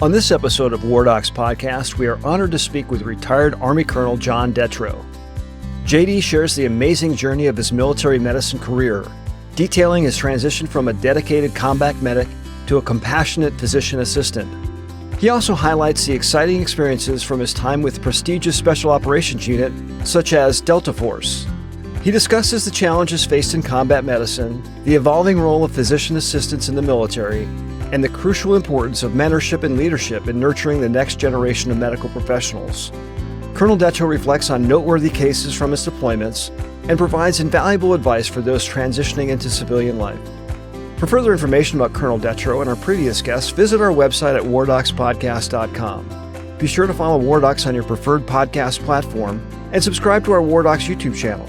On this episode of WarDocs podcast, we are honored to speak with retired Army Colonel John Detro. JD shares the amazing journey of his military medicine career, detailing his transition from a dedicated combat medic to a compassionate physician assistant. He also highlights the exciting experiences from his time with prestigious special operations unit, such as Delta Force. He discusses the challenges faced in combat medicine, the evolving role of physician assistants in the military, and the crucial importance of mentorship and leadership in nurturing the next generation of medical professionals. Colonel Detro reflects on noteworthy cases from his deployments and provides invaluable advice for those transitioning into civilian life. For further information about Colonel Detro and our previous guests, visit our website at wardocspodcast.com. Be sure to follow WarDocs on your preferred podcast platform and subscribe to our WarDocs YouTube channel.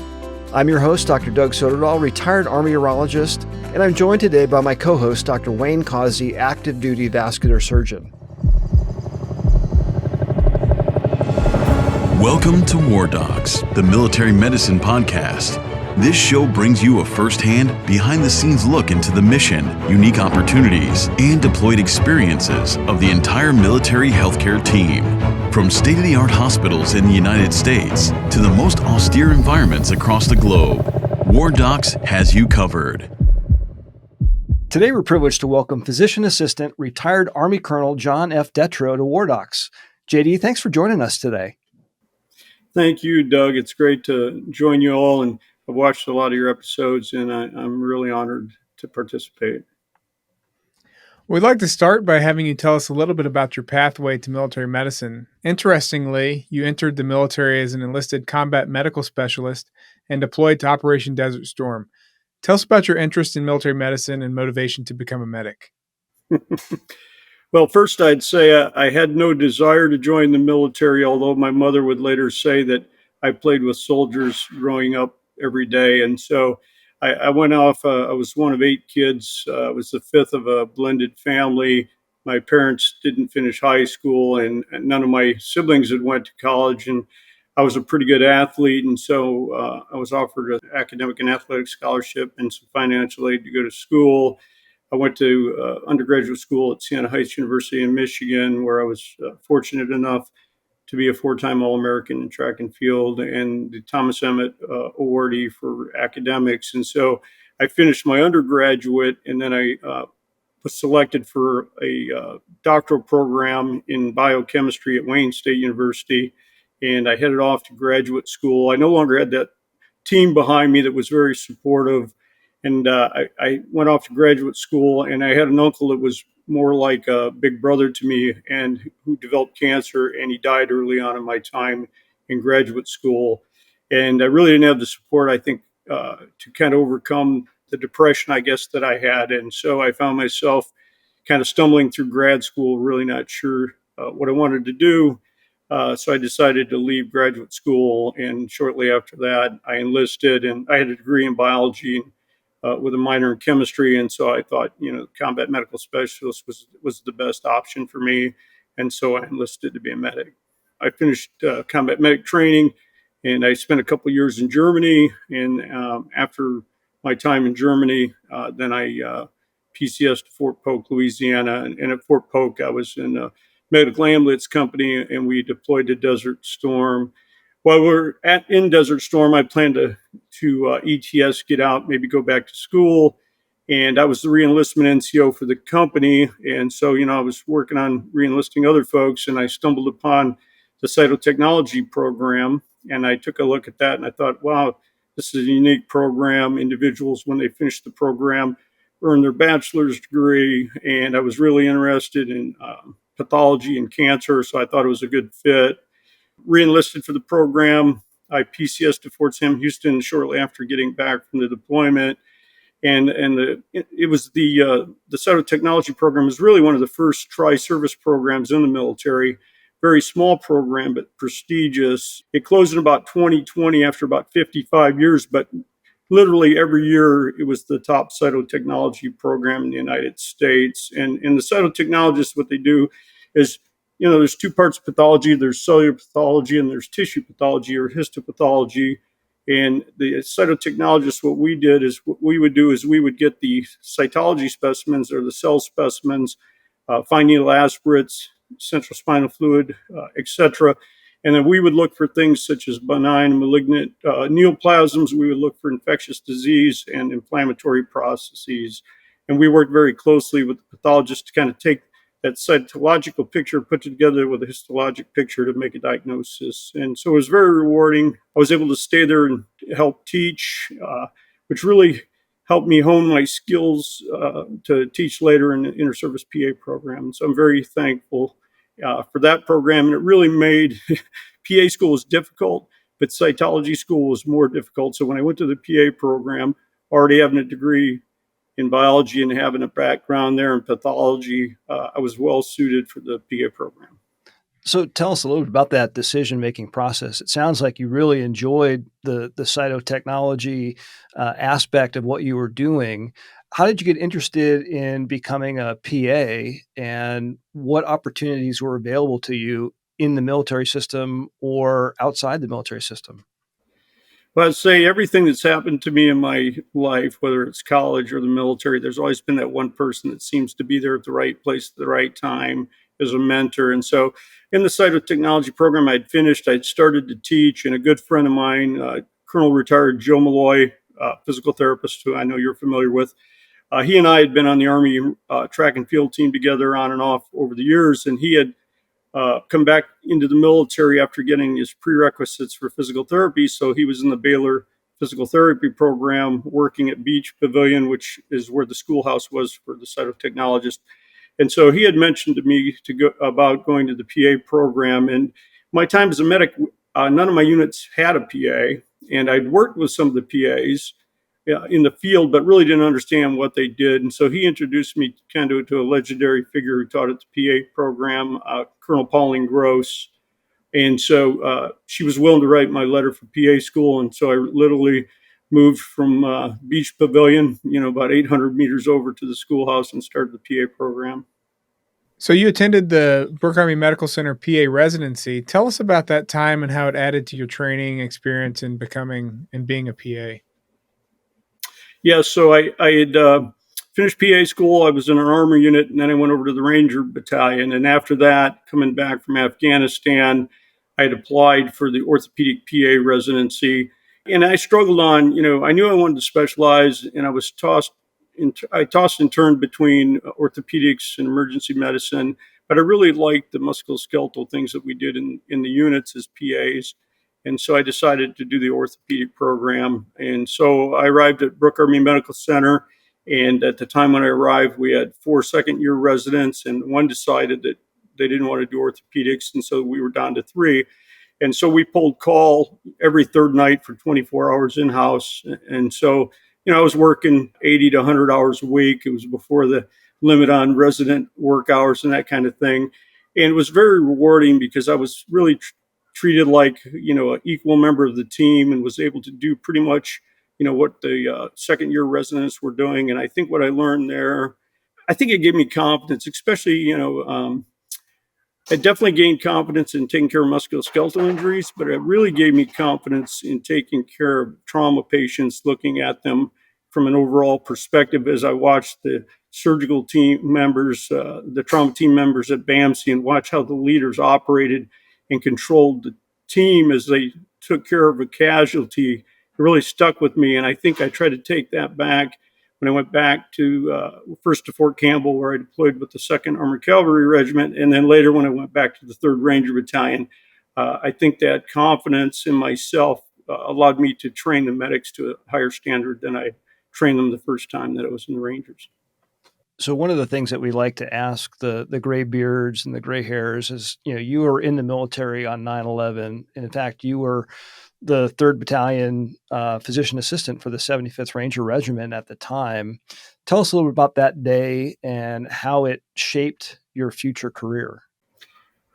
I'm your host, Dr. Doug Soderdahl, retired Army urologist, and I'm joined today by my co-host, Dr. Wayne Causey, active duty vascular surgeon. Welcome to WarDocs, the military medicine podcast. This show brings you a first-hand, behind-the-scenes look into the mission, unique opportunities, and deployed experiences of the entire military healthcare team. From state-of-the-art hospitals in the United States to the most austere environments across the globe, WarDocs has you covered. Today, we're privileged to welcome physician assistant, retired Army Colonel John F. Detro to WarDocs. JD, thanks for joining us today. Thank you, Doug. It's great to join you all, and I've watched a lot of your episodes, and I'm really honored to participate. We'd like to start by having you tell us a little bit about your pathway to military medicine. Interestingly, you entered the military as an enlisted combat medical specialist and deployed to Operation Desert Storm. Tell us about your interest in military medicine and motivation to become a medic. Well, first I'd say I had no desire to join the military, although my mother would later say that I played with soldiers growing up every day. And so I went off. I was one of 8 kids. I was the 5th of a blended family. My parents didn't finish high school, and none of my siblings had went to college. And I was a pretty good athlete, and so I was offered an academic and athletic scholarship and some financial aid to go to school. I went to undergraduate school at Siena Heights University in Michigan, where I was fortunate enough to be a 4-time All-American in track and field and the Thomas Emmett awardee for academics. And so I finished my undergraduate, and then I was selected for a doctoral program in biochemistry at Wayne State University, and I headed off to graduate school. I no longer had that team behind me that was very supportive, and I went off to graduate school, and I had an uncle that was more like a big brother to me and who developed cancer, and he died early on in my time in graduate school. And I really didn't have the support, I think, to kind of overcome the depression, I guess, that I had. And so I found myself kind of stumbling through grad school, really not sure what I wanted to do. So I decided to leave graduate school, and shortly after that, I enlisted, and I had a degree in biology with a minor in chemistry. And so I thought, combat medical specialist was the best option for me. And so I enlisted to be a medic. I finished combat medic training, and I spent a couple years in Germany. And after my time in Germany, then I PCS to Fort Polk, Louisiana. And at Fort Polk, I was in a medical ambulance company, and we deployed to Desert Storm. While we're in Desert Storm, I planned to ETS, get out, maybe go back to school. And I was the reenlistment NCO for the company. And so, I was working on reenlisting other folks, and I stumbled upon the cytotechnology program. And I took a look at that, and I thought, wow, this is a unique program. Individuals, when they finish the program, earn their bachelor's degree. And I was really interested in pathology and cancer, so I thought it was a good fit. Reenlisted for the program. I PCS to Fort Sam Houston shortly after getting back from the deployment, and it was the cytotechnology program was really one of the first tri-service programs in the military. Very small program, but prestigious. It closed in about 2020 after about 55 years, but literally every year it was the top cytotechnology program in the United States. And the cytotechnologists, what they do is, there's 2 parts of pathology. There's cellular pathology and there's tissue pathology or histopathology. And the cytotechnologists, what we would do is we would get the cytology specimens or the cell specimens, fine needle aspirates, central spinal fluid, etc. And then we would look for things such as benign and malignant neoplasms. We would look for infectious disease and inflammatory processes. And we worked very closely with the pathologist to kind of take that cytological picture, put it together with a histologic picture to make a diagnosis. And so it was very rewarding. I was able to stay there and help teach, which really helped me hone my skills to teach later in the inter-service PA program. So I'm very thankful for that program. And it really made PA school was difficult, but cytology school was more difficult. So when I went to the PA program, already having a degree in biology and having a background there in pathology, I was well suited for the PA program. So tell us a little bit about that decision-making process. It sounds like you really enjoyed the cytotechnology aspect of what you were doing. How did you get interested in becoming a PA, and what opportunities were available to you in the military system or outside the military system? Well, I'd say everything that's happened to me in my life, whether it's college or the military, there's always been that one person that seems to be there at the right place at the right time as a mentor. And so in the cytotechnology program I'd finished, I'd started to teach, and a good friend of mine, Colonel retired Joe Malloy, physical therapist, who I know you're familiar with, he and I had been on the Army track and field team together on and off over the years, and he had come back into the military after getting his prerequisites for physical therapy. So he was in the Baylor physical therapy program working at Beach Pavilion, which is where the schoolhouse was for the cytotechnologist. And so he had mentioned to me to go about going to the PA program. And my time as a medic, none of my units had a PA, and I'd worked with some of the PAs in the field, but really didn't understand what they did. And so he introduced me kind of to a legendary figure who taught at the PA program, Colonel Pauline Gross. And so she was willing to write my letter for PA school. And so I literally moved from Beach Pavilion, about 800 meters over to the schoolhouse and started the PA program. So you attended the Brooke Army Medical Center PA residency. Tell us about that time and how it added to your training experience in becoming and being a PA. Yeah, so I had finished PA school. I was in an Army unit, and then I went over to the Ranger Battalion. And after that, coming back from Afghanistan, I had applied for the orthopedic PA residency. And I struggled on, I knew I wanted to specialize, and I tossed and turned between orthopedics and emergency medicine. But I really liked the musculoskeletal things that we did in the units as PAs. And so I decided to do the orthopedic program. And so I arrived at Brooke Army Medical Center. And at the time when I arrived, we had 4 second-year residents, and one decided that they didn't want to do orthopedics. And so we were down to 3. And so we pulled call every third night for 24 hours in-house. And so, I was working 80 to 100 hours a week. It was before the limit on resident work hours and that kind of thing. And it was very rewarding because I was really treated like, an equal member of the team, and was able to do pretty much, what the second year residents were doing. And I think what I learned there, I think it gave me confidence, especially, it definitely gained confidence in taking care of musculoskeletal injuries, but it really gave me confidence in taking care of trauma patients, looking at them from an overall perspective as I watched the surgical team members, the trauma team members at BAMC, and watch how the leaders operated and controlled the team as they took care of a casualty. It really stuck with me, and I think I tried to take that back when I went back to first to Fort Campbell, where I deployed with the 2nd Armored Cavalry Regiment, and then later when I went back to the 3rd Ranger Battalion. I think that confidence in myself allowed me to train the medics to a higher standard than I trained them the first time that I was in the Rangers. So one of the things that we like to ask the gray beards and the gray hairs is, you were in the military on 9/11. And in fact, you were the 3rd Battalion physician assistant for the 75th Ranger Regiment at the time. Tell us a little bit about that day and how it shaped your future career.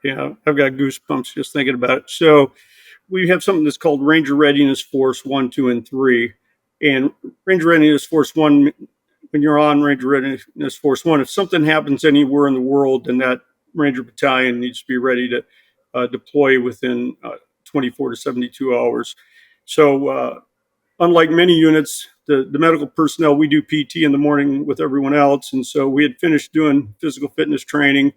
Yeah, I've got goosebumps just thinking about it. So we have something that's called Ranger Readiness Force 1, 2, and 3. And Ranger Readiness Force 1, when you're on Ranger Readiness Force 1, if something happens anywhere in the world, then that Ranger Battalion needs to be ready to deploy within 24 to 72 hours. So unlike many units, the medical personnel, we do PT in the morning with everyone else. And so we had finished doing physical fitness training.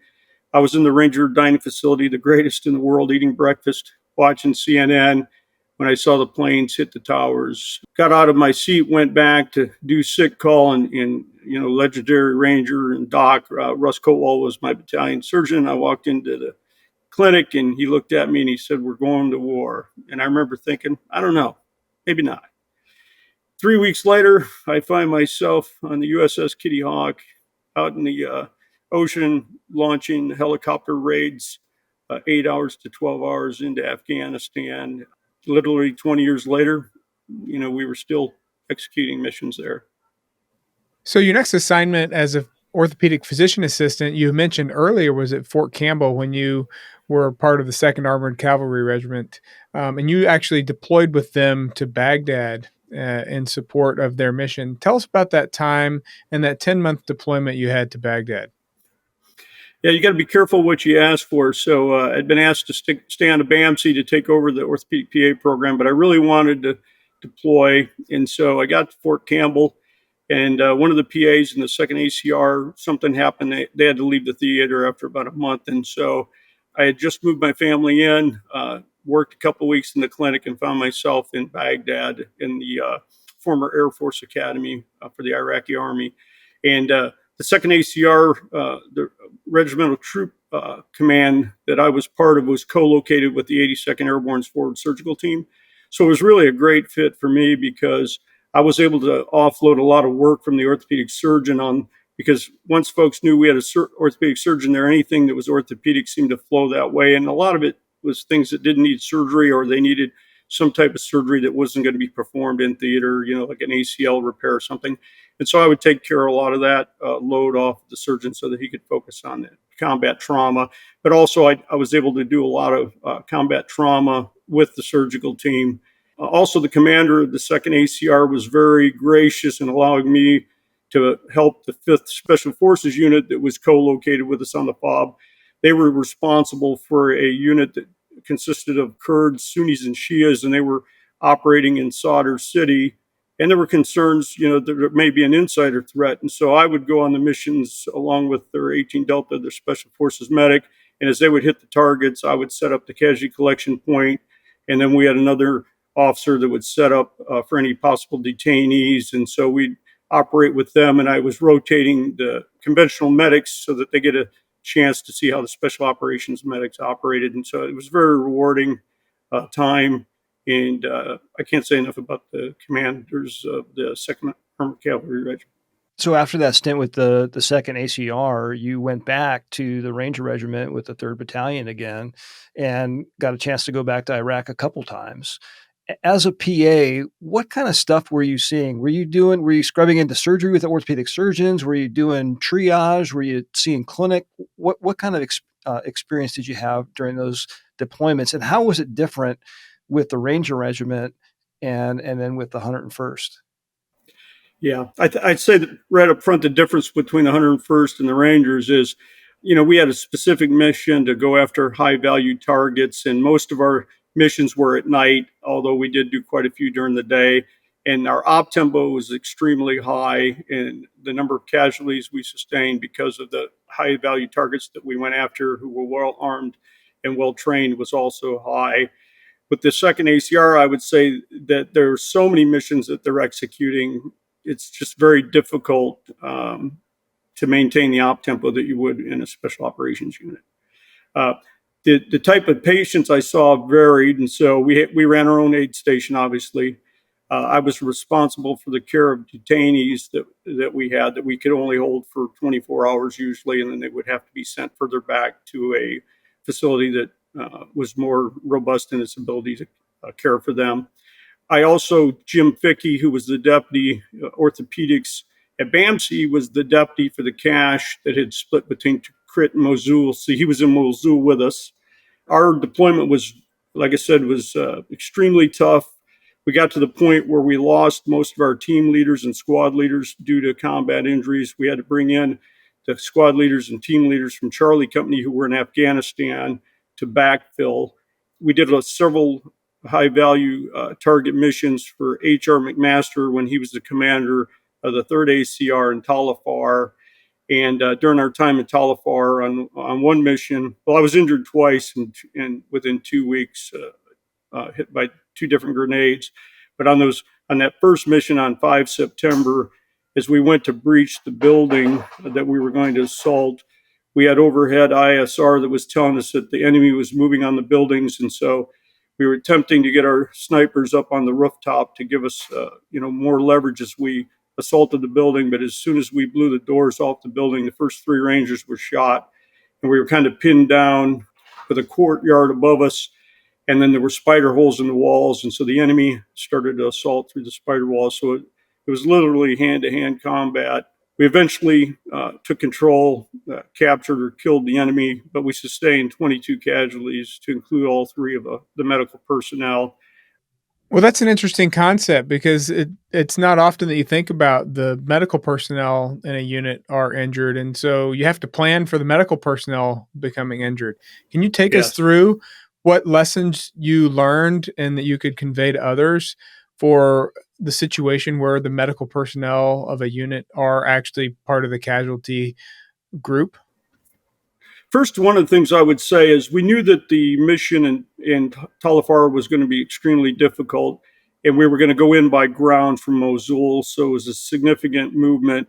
I was in the Ranger dining facility, the greatest in the world, eating breakfast, watching CNN when I saw the planes hit the towers. Got out of my seat, went back to do sick call, and legendary Ranger and Doc Russ Coatwell was my battalion surgeon. I walked into the clinic and he looked at me and he said, "We're going to war." And I remember thinking, I don't know, maybe not. 3 weeks later, I find myself on the USS Kitty Hawk out in the ocean launching helicopter raids 8 hours to 12 hours into Afghanistan. Literally 20 years later, we were still executing missions there. So your next assignment as a orthopedic physician assistant, you mentioned earlier, was at Fort Campbell when you were part of the 2nd Armored Cavalry Regiment, and you actually deployed with them to Baghdad in support of their mission. Tell us about that time and that 10-month deployment you had to Baghdad. Yeah, you got to be careful what you ask for. So I'd been asked to stay on a BAMC to take over the orthopedic PA program, but I really wanted to deploy. And so I got to Fort Campbell, and one of the PAs in the 2nd ACR, something happened. They had to leave the theater after about a month. And so I had just moved my family in, worked a couple of weeks in the clinic, and found myself in Baghdad in the former Air Force Academy for the Iraqi Army. And the 2nd ACR, the regimental troop command that I was part of, was co-located with the 82nd Airborne's Forward Surgical Team. So it was really a great fit for me because I was able to offload a lot of work from the orthopedic surgeon because once folks knew we had an orthopedic surgeon there, anything that was orthopedic seemed to flow that way. And a lot of it was things that didn't need surgery, or they needed some type of surgery that wasn't going to be performed in theater, like an ACL repair or something. And so I would take care of a lot of that load off the surgeon so that he could focus on the combat trauma. But also I was able to do a lot of combat trauma with the surgical team. Also, the commander of the 2nd ACR was very gracious in allowing me to help the 5th Special Forces unit that was co-located with us on the FOB. They were responsible for a unit that consisted of Kurds, Sunnis, and Shias, and they were operating in Sadr City. And there were concerns, that there may be an insider threat. And so I would go on the missions along with their 18 Delta, their Special Forces medic. And as they would hit the targets, I would set up the casualty collection point. And then we had another officer that would set up for any possible detainees. And so we'd operate with them. And I was rotating the conventional medics so that they get a chance to see how the special operations medics operated. And so it was very rewarding time. And I can't say enough about the commanders of the 2nd Armored Cavalry Regiment. So after that stint with the 2nd ACR, you went back to the Ranger Regiment with the 3rd Battalion again and got a chance to go back to Iraq a couple times. As a PA, what kind of stuff were you seeing? Were you scrubbing into surgery with the orthopedic surgeons? Were you doing triage? Were you seeing clinic? What kind of experience did you have during those deployments? And how was it different with the Ranger Regiment and then with the 101st? Yeah, I'd say that right up front, the difference between the 101st and the Rangers is, we had a specific mission to go after high value targets, and most of our missions were at night, although we did do quite a few during the day. And our op tempo was extremely high, and the number of casualties we sustained because of the high value targets that we went after, who were well armed and well trained, was also high. With the 2nd ACR, I would say that there are so many missions that they're executing. It's just very difficult to maintain the op tempo that you would in a special operations unit. The type of patients I saw varied, and so we ran our own aid station, obviously. I was responsible for the care of detainees that we had that we could only hold for 24 hours usually, and then they would have to be sent further back to a facility that was more robust in its ability to care for them. I also, Jim Fickey, who was the deputy orthopedics at BAMC, was the deputy for the cache that had split between Tikrit and Mosul. So he was in Mosul with us. Our deployment was, like I said, was extremely tough. We got to the point where we lost most of our team leaders and squad leaders due to combat injuries. We had to bring in the squad leaders and team leaders from Charlie Company who were in Afghanistan to backfill. We did several high-value target missions for H.R. McMaster when he was the commander of the 3rd ACR in Talafar. And during our time in Talifar on one mission, well, I was injured twice, and within 2 weeks, hit by two different grenades. But on that first mission on 5 September, as we went to breach the building that we were going to assault, we had overhead ISR that was telling us that the enemy was moving on the buildings, and so we were attempting to get our snipers up on the rooftop to give us, more leverage as we assaulted the building. But as soon as we blew the doors off the building, the first three Rangers were shot, and we were kind of pinned down with a courtyard above us, and then there were spider holes in the walls, and so the enemy started to assault through the spider walls. So it was literally hand-to-hand combat. We eventually took control, captured or killed the enemy, but we sustained 22 casualties, to include all three of the medical personnel. Well, that's an interesting concept because it's not often that you think about the medical personnel in a unit are injured, and so you have to plan for the medical personnel becoming injured. Can you take us Yes. through what lessons you learned and that you could convey to others for the situation where the medical personnel of a unit are actually part of the casualty group? First, one of the things I would say is we knew that the mission in Talifar was going to be extremely difficult, and we were going to go in by ground from Mosul, so it was a significant movement.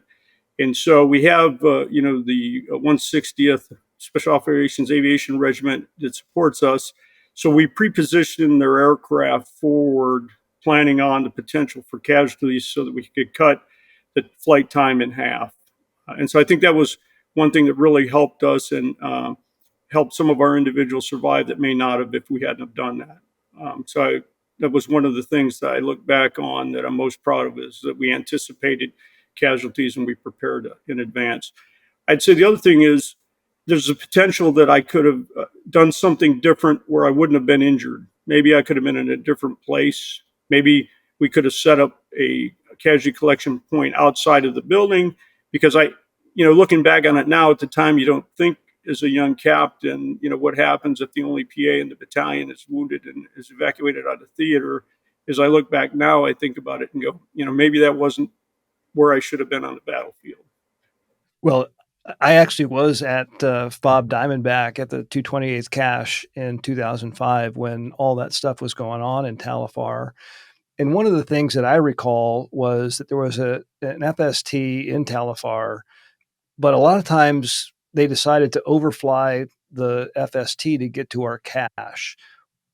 And so we have, the 160th Special Operations Aviation Regiment that supports us. So we pre-positioned their aircraft forward, planning on the potential for casualties so that we could cut the flight time in half. And so I think that was one thing that really helped us, and helped some of our individuals survive that may not have if we hadn't have done that. That was one of the things that I look back on that I'm most proud of, is that we anticipated casualties and we prepared in advance. I'd say the other thing is there's a potential that I could have done something different where I wouldn't have been injured. Maybe I could have been in a different place. Maybe we could have set up a casualty collection point outside of the building, because looking back on it now, at the time, you don't think as a young captain, what happens if the only PA in the battalion is wounded and is evacuated out of theater. As I look back now, I think about it and go, maybe that wasn't where I should have been on the battlefield. Well, I actually was at FOB Diamondback at the 228th Cache in 2005 when all that stuff was going on in Talifar. And one of the things that I recall was that there was an FST in Talifar, but a lot of times they decided to overfly the FST to get to our cache.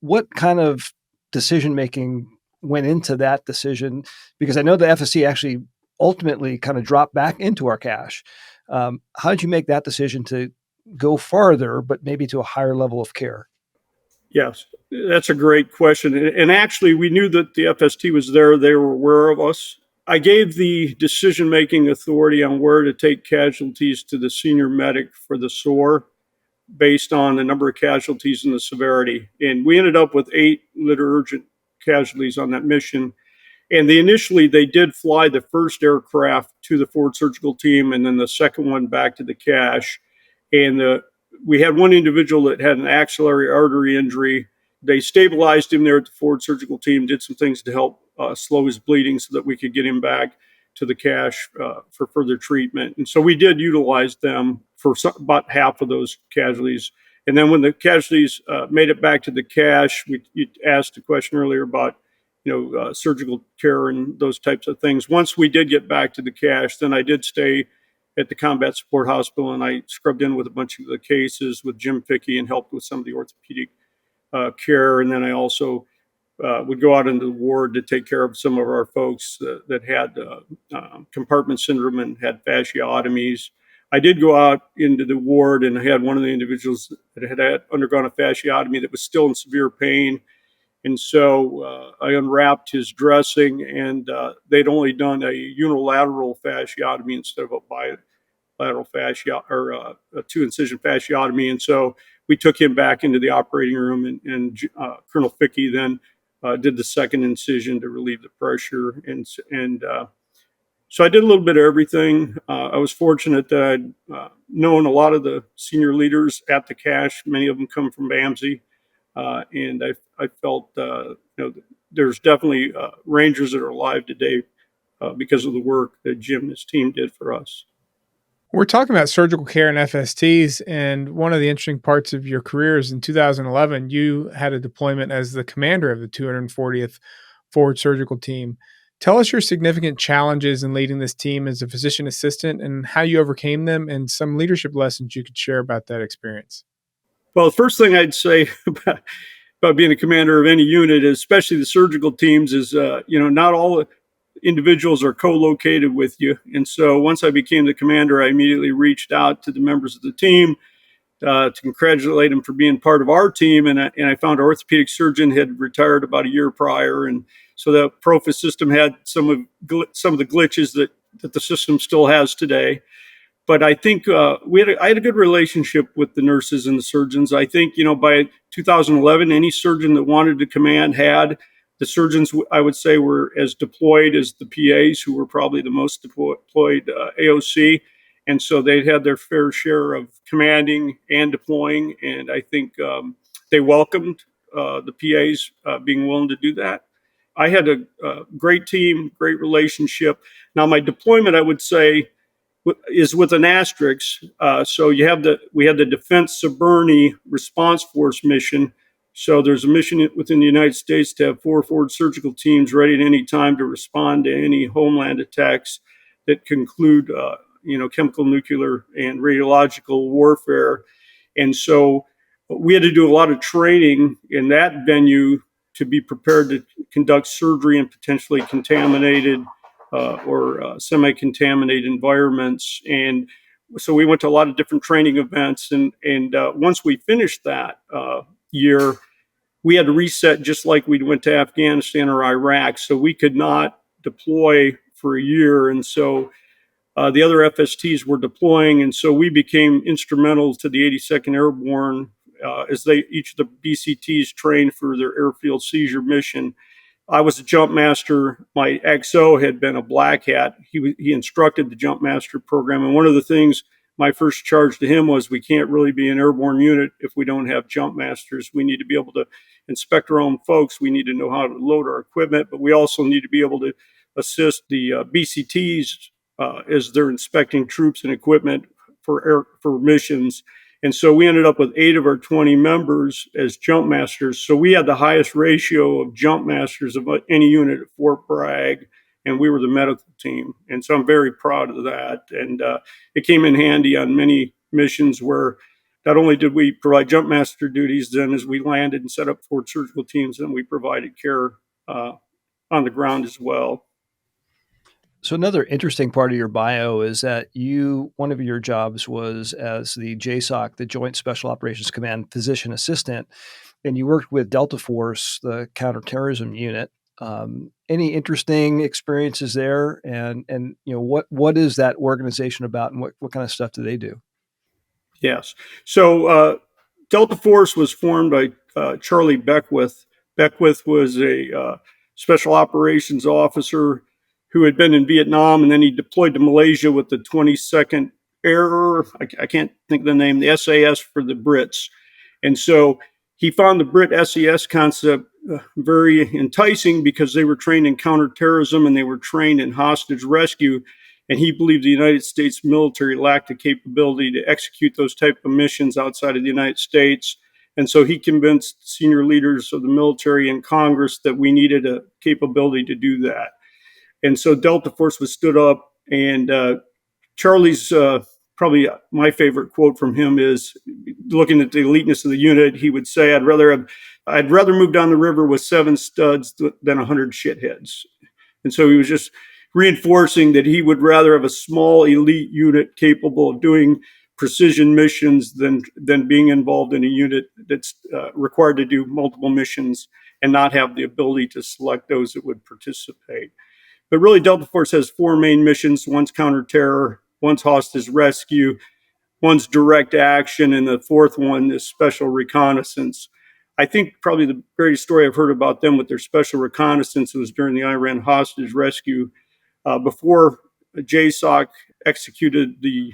What kind of decision making went into that decision? Because I know the FST actually ultimately kind of dropped back into our cache. How did you make that decision to go farther, but maybe to a higher level of care? Yes, that's a great question. And actually, we knew that the FST was there. They were aware of us. I gave the decision-making authority on where to take casualties to the senior medic for the SOAR, based on the number of casualties and the severity. And we ended up with 8 litter urgent casualties on that mission. And initially they did fly the first aircraft to the forward surgical team, and then the second one back to the cache. And we had one individual that had an axillary artery injury. They stabilized him there at the forward surgical team, did some things to help slow his bleeding so that we could get him back to the cache for further treatment. And so we did utilize them for about half of those casualties. And then when the casualties made it back to the cache, you asked a question earlier about surgical care and those types of things. Once we did get back to the cache, then I did stay at the Combat Support Hospital, and I scrubbed in with a bunch of the cases with Jim Fickey and helped with some of the orthopedic care. And then I also would go out into the ward to take care of some of our folks that had compartment syndrome and had fasciotomies. I did go out into the ward, and I had one of the individuals that had undergone a fasciotomy that was still in severe pain. And so I unwrapped his dressing, and they'd only done a unilateral fasciotomy instead of a bilateral fascia, or a 2-incision fasciotomy. And so we took him back into the operating room, and Colonel Fickey then did the second incision to relieve the pressure. And so I did a little bit of everything. I was fortunate that I'd known a lot of the senior leaders at the cache. Many of them come from BAMSI. And I felt, there's definitely Rangers that are alive today because of the work that Jim and his team did for us. We're talking about surgical care and FSTs, and one of the interesting parts of your career is in 2011, you had a deployment as the commander of the 240th Forward Surgical Team. Tell us your significant challenges in leading this team as a physician assistant and how you overcame them, and some leadership lessons you could share about that experience. Well, the first thing I'd say about being a commander of any unit, especially the surgical teams, is not all individuals are co-located with you. And so once I became the commander, I immediately reached out to the members of the team to congratulate them for being part of our team. And I found our orthopedic surgeon had retired about a year prior, and so the Profis system had some of the glitches that the system still has today. But I think I had a good relationship with the nurses and the surgeons. I think, by 2011, any surgeon that wanted to command had. The surgeons, I would say, were as deployed as the PAs, who were probably the most deployed AOC. And so they had their fair share of commanding and deploying. And I think they welcomed the PAs being willing to do that. I had a great team, great relationship. Now, my deployment, I would say, is with an asterisk. So we had the Defense Suburni Response Force mission. So there's a mission within the United States to have 4 forward surgical teams ready at any time to respond to any homeland attacks that conclude, chemical, nuclear, and radiological warfare. And so we had to do a lot of training in that venue to be prepared to conduct surgery in potentially contaminated or semi-contaminated environments. And so we went to a lot of different training events. And once we finished that year, we had to reset just like we went to Afghanistan or Iraq. So we could not deploy for a year. And so the other FSTs were deploying. And so we became instrumental to the 82nd Airborne as each of the BCTs trained for their airfield seizure mission. I was a jump master. My XO had been a black hat. He instructed the jump master program. And one of the things, my first charge to him was, we can't really be an airborne unit if we don't have jump masters. We need to be able to inspect our own folks. We need to know how to load our equipment, but we also need to be able to assist the BCTs as they're inspecting troops and equipment for missions. And so we ended up with 8 of our 20 members as jump masters. So we had the highest ratio of jump masters of any unit at Fort Bragg, and we were the medical team. And so I'm very proud of that. And it came in handy on many missions where not only did we provide jump master duties then as we landed and set up forward surgical teams, then we provided care on the ground as well. So another interesting part of your bio is that one of your jobs was as the JSOC, the Joint Special Operations Command physician assistant, and you worked with Delta Force, the counterterrorism unit. Any interesting experiences there? And what is that organization about, and what kind of stuff do they do? Yes. So Delta Force was formed by Charlie Beckwith. Beckwith was a special operations officer who had been in Vietnam, and then he deployed to Malaysia with the 22nd Air, I can't think of the name, the SAS for the Brits. And so he found the Brit SES concept very enticing because they were trained in counterterrorism and they were trained in hostage rescue. And he believed the United States military lacked the capability to execute those type of missions outside of the United States. And so he convinced senior leaders of the military and Congress that we needed a capability to do that. And so Delta Force was stood up, and Charlie's probably my favorite quote from him is, looking at the eliteness of the unit, he would say, I'd rather move down the river with 7 studs than 100 shitheads. And so he was just reinforcing that he would rather have a small elite unit capable of doing precision missions than being involved in a unit that's required to do multiple missions and not have the ability to select those that would participate. But really, Delta Force has 4 main missions. One's counterterror, one's hostage rescue, one's direct action, and the 4th one is special reconnaissance. I think probably the greatest story I've heard about them with their special reconnaissance was during the Iran hostage rescue. Before JSOC executed the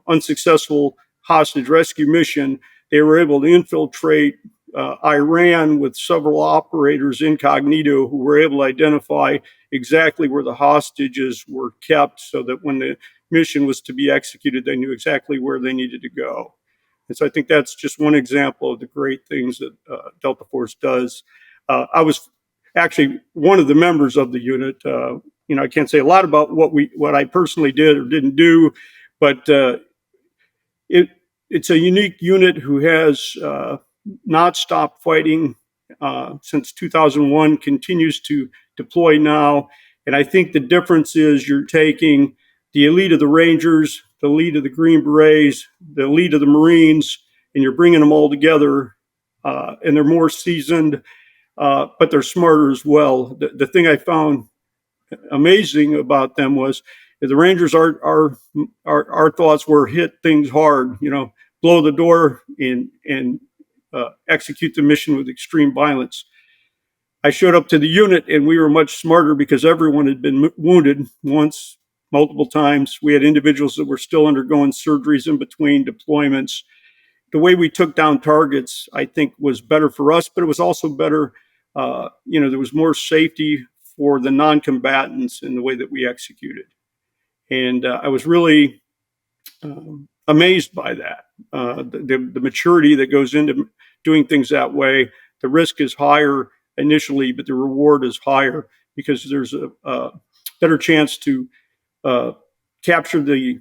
unsuccessful hostage rescue mission, they were able to infiltrate Iran with several operators incognito who were able to identify exactly where the hostages were kept, so that when the mission was to be executed, they knew exactly where they needed to go. And so I think that's just one example of the great things that Delta Force does. I was actually one of the members of the unit. I can't say a lot about what I personally did or didn't do, but it's a unique unit who has not stopped fighting since 2001, continues to deploy now. And I think the difference is you're taking the elite of the Rangers, the elite of the Green Berets, the elite of the Marines, and you're bringing them all together. And they're more seasoned, but they're smarter as well. The thing I found amazing about them was the Rangers, our thoughts were hit things hard, blow the door and execute the mission with extreme violence. I showed up to the unit and we were much smarter because everyone had been wounded once, multiple times. We had individuals that were still undergoing surgeries in between deployments. The way we took down targets, I think, was better for us, but it was also better. There was more safety for the non-combatants in the way that we executed. And I was really amazed by that. The maturity that goes into doing things that way. The risk is higher initially, but the reward is higher because there's a better chance to capture the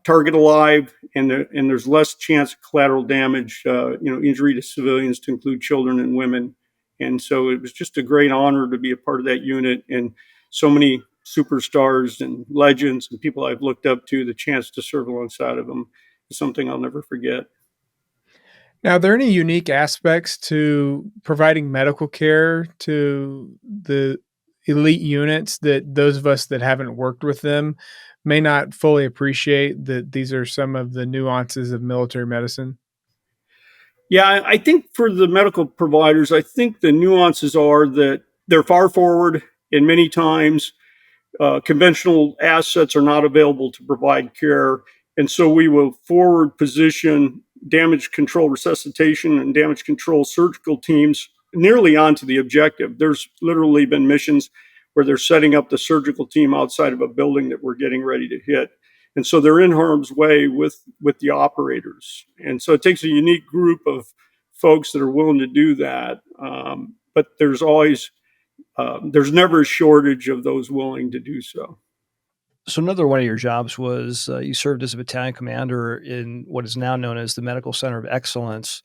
target alive, and there's less chance of collateral damage, injury to civilians, to include children and women. And so it was just a great honor to be a part of that unit, and so many superstars and legends and people I've looked up to. The chance to serve alongside of them is something I'll never forget. Now, are there any unique aspects to providing medical care to the elite units that those of us that haven't worked with them may not fully appreciate, that these are some of the nuances of military medicine? Yeah, I think for the medical providers, I think the nuances are that they're far forward, and many times conventional assets are not available to provide care. And so we will forward position damage control resuscitation and damage control surgical teams nearly onto the objective. There's literally been missions where they're setting up the surgical team outside of a building that we're getting ready to hit. And so they're in harm's way with the operators. And so it takes a unique group of folks that are willing to do that. But there's never a shortage of those willing to do so. So another one of your jobs was you served as a battalion commander in what is now known as the Medical Center of Excellence,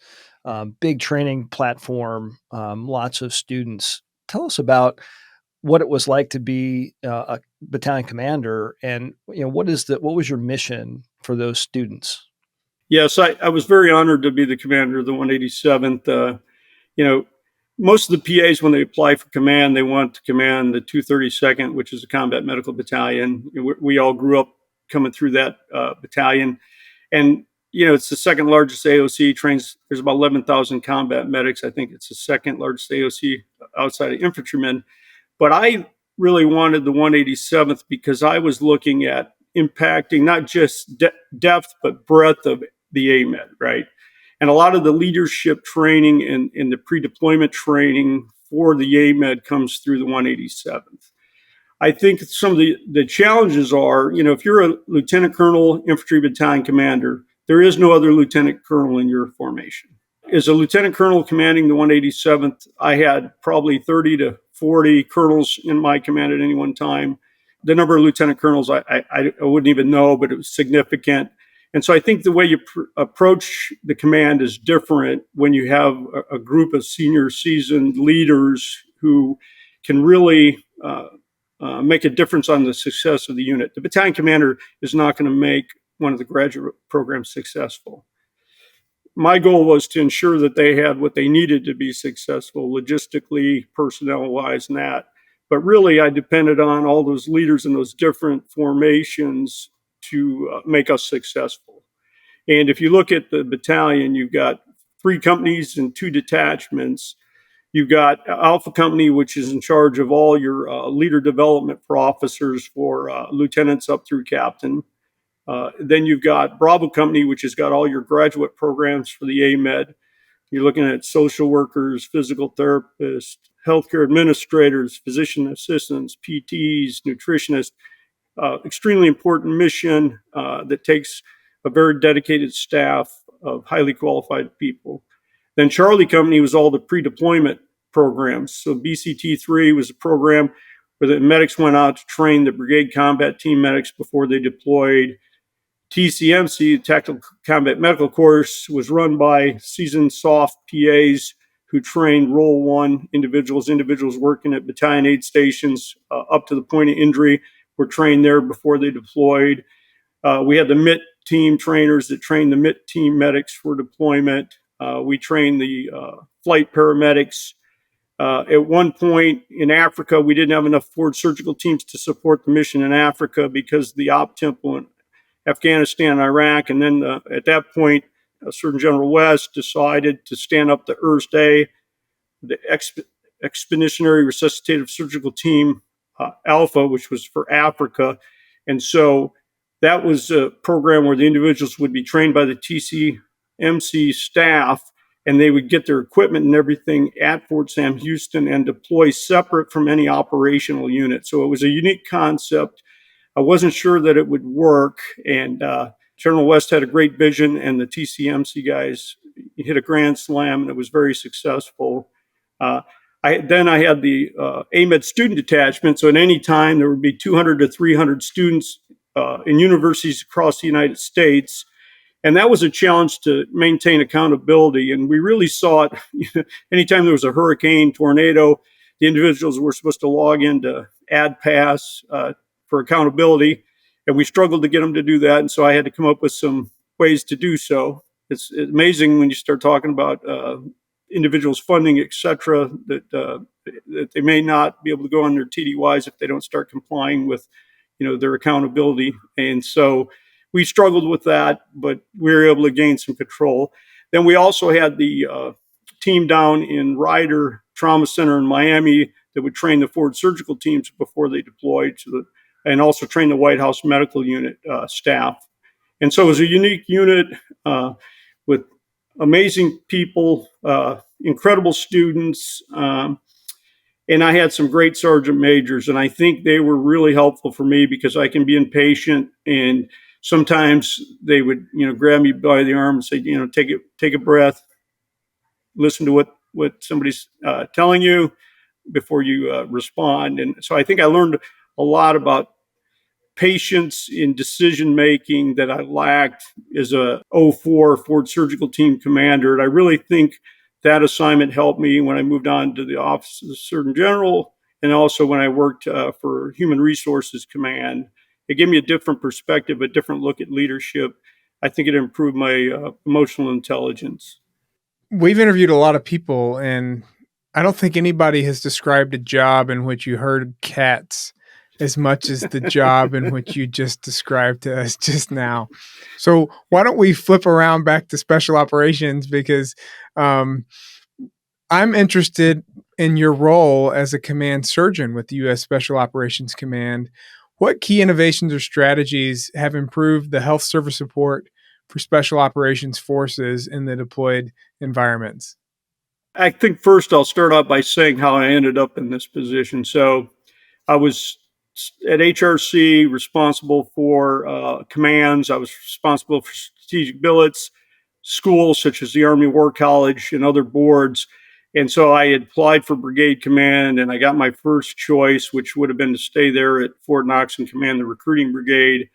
big training platform, lots of students. Tell us about what it was like to be a battalion commander, and what was your mission for those students? Yes, I was very honored to be the commander of the 187th. Most of the PAs, when they apply for command, they want to command the 232nd, which is a combat medical battalion. We all grew up coming through that battalion. And, it's the second largest AOC, there's about 11,000 combat medics. I think it's the second largest AOC outside of infantrymen. But I really wanted the 187th because I was looking at impacting not just depth, but breadth of the AMED, right? And a lot of the leadership training and the pre-deployment training for the AMED comes through the 187th. I think some of the challenges are, if you're a lieutenant colonel, infantry battalion commander, there is no other lieutenant colonel in your formation. As a lieutenant colonel commanding the 187th, I had probably 30 to 40 colonels in my command at any one time. The number of lieutenant colonels, I wouldn't even know, but it was significant. And so I think the way you approach the command is different when you have a group of senior seasoned leaders who can really make a difference on the success of the unit. The battalion commander is not going to make one of the graduate programs successful. My goal was to ensure that they had what they needed to be successful, logistically, personnel-wise, and that. But really, I depended on all those leaders in those different formations to make us successful. And if you look at the battalion, you've got 3 companies and 2 detachments. You've got Alpha Company, which is in charge of all your leader development for officers, for lieutenants up through captain. Then you've got Bravo Company, which has got all your graduate programs for the AMED. You're looking at social workers, physical therapists, healthcare administrators, physician assistants, PTs, nutritionists. extremely important mission that takes a very dedicated staff of highly qualified people. Then Charlie Company was all the pre-deployment programs. So BCT3 was a program where the medics went out to train the brigade combat team medics before they deployed. TCMC, Tactical Combat Medical Course, was run by seasoned soft PAs who trained Role 1 individuals working at battalion aid stations up to the point of injury were trained there before they deployed. We had the MIT team trainers that trained the MIT team medics for deployment. We trained the flight paramedics. At one point in Africa, we didn't have enough forward surgical teams to support the mission in Africa because the op tempo in Afghanistan and Iraq. And then at that point, Surgeon General West decided to stand up the ERST-A, the Expeditionary Resuscitative Surgical Team Alpha, which was for Africa. And so that was a program where the individuals would be trained by the TCMC staff, and they would get their equipment and everything at Fort Sam Houston and deploy separate from any operational unit. So it was a unique concept. I wasn't sure that it would work, and General West had a great vision, and the TCMC guys hit a grand slam, and it was very successful. I had the AMED student detachment, so at any time there would be 200 to 300 students in universities across the United States. And that was a challenge to maintain accountability. And we really saw it anytime there was a hurricane, tornado, the individuals were supposed to log into AdPass for accountability. And we struggled to get them to do that. And so I had to come up with some ways to do so. It's amazing when you start talking about individuals' funding, et cetera, that they may not be able to go on their TDYs if they don't start complying with, their accountability. And so we struggled with that, but we were able to gain some control. Then we also had the team down in Ryder Trauma Center in Miami that would train the forward surgical teams before they deployed and also train the White House medical unit staff. And so it was a unique unit with amazing people, incredible students, and I had some great sergeant majors, and I think they were really helpful for me because I can be impatient, and sometimes they would, grab me by the arm and say, take a breath, listen to what somebody's telling you before you respond. And so I think I learned a lot about patience in decision making that I lacked as a 04 Forward Surgical Team commander. And I really think that assignment helped me when I moved on to the Office of the Surgeon General, and also when I worked for Human Resources Command. It gave me a different perspective, a different look at leadership. I think it improved my emotional intelligence. We've interviewed a lot of people, and I don't think anybody has described a job in which you heard cats as much as the job in which you just described to us just now. So why don't we flip around back to special operations, because I'm interested in your role as a command surgeon with the U.S. Special Operations Command. What key innovations or strategies have improved the health service support for special operations forces in the deployed environments? I think first I'll start out by saying how I ended up in this position. So I was at HRC responsible for commands. I was responsible for strategic billets, schools such as the Army War College and other boards. And so I had applied for brigade command, and I got my first choice, which would have been to stay there at Fort Knox and command the recruiting brigade,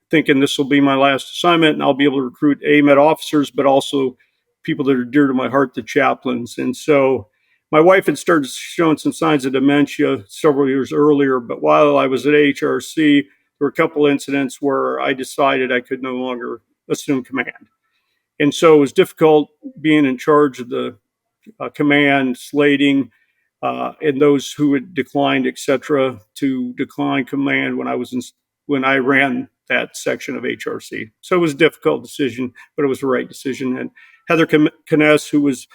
thinking this will be my last assignment and I'll be able to recruit AMED officers, but also people that are dear to my heart, the chaplains. And so my wife had started showing some signs of dementia several years earlier, but while I was at HRC, there were a couple incidents where I decided I could no longer assume command. And so it was difficult being in charge of the command, slating, and those who had declined, et cetera, to decline command when I ran that section of HRC. So it was a difficult decision, but it was the right decision. And Heather Kness, who was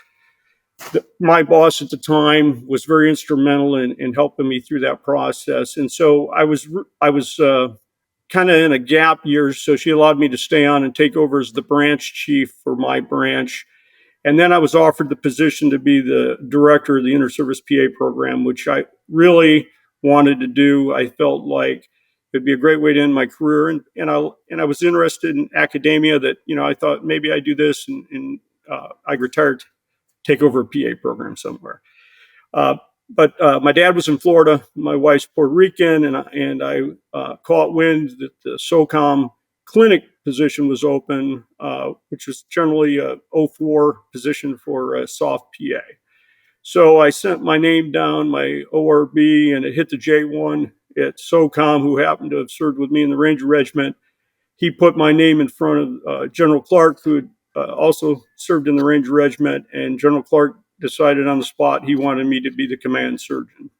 my boss at the time, was very instrumental in helping me through that process. And so I was kind of in a gap year, so she allowed me to stay on and take over as the branch chief for my branch. And then I was offered the position to be the director of the Inter-Service PA program, which I really wanted to do. I felt like It'd be a great way to end my career. And I was interested in academia that, I thought maybe I do this and I retired to take over a PA program somewhere. But my dad was in Florida, my wife's Puerto Rican, and I caught wind that the SOCOM clinic position was open, which was generally a 04 position for a soft PA. So I sent my name down, my ORB, and it hit the J1 at SOCOM, who happened to have served with me in the Ranger Regiment. He put my name in front of General Clark, who had also served in the Ranger Regiment, and General Clark decided on the spot he wanted me to be the command surgeon.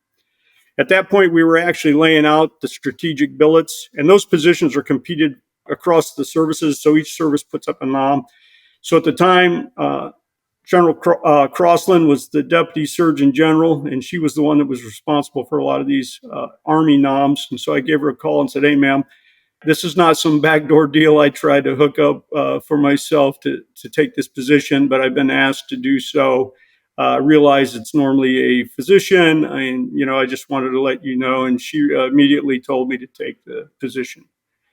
At that point, we were actually laying out the strategic billets, and those positions are competed across the services, so each service puts up a nom. So at the time, General Crossland was the Deputy Surgeon General, and she was the one that was responsible for a lot of these Army noms. And so I gave her a call and said, "Hey, ma'am, this is not some backdoor deal I tried to hook up for myself to take this position, but I've been asked to do so. Realize it's normally a physician, and I just wanted to let you know." And she immediately told me to take the position.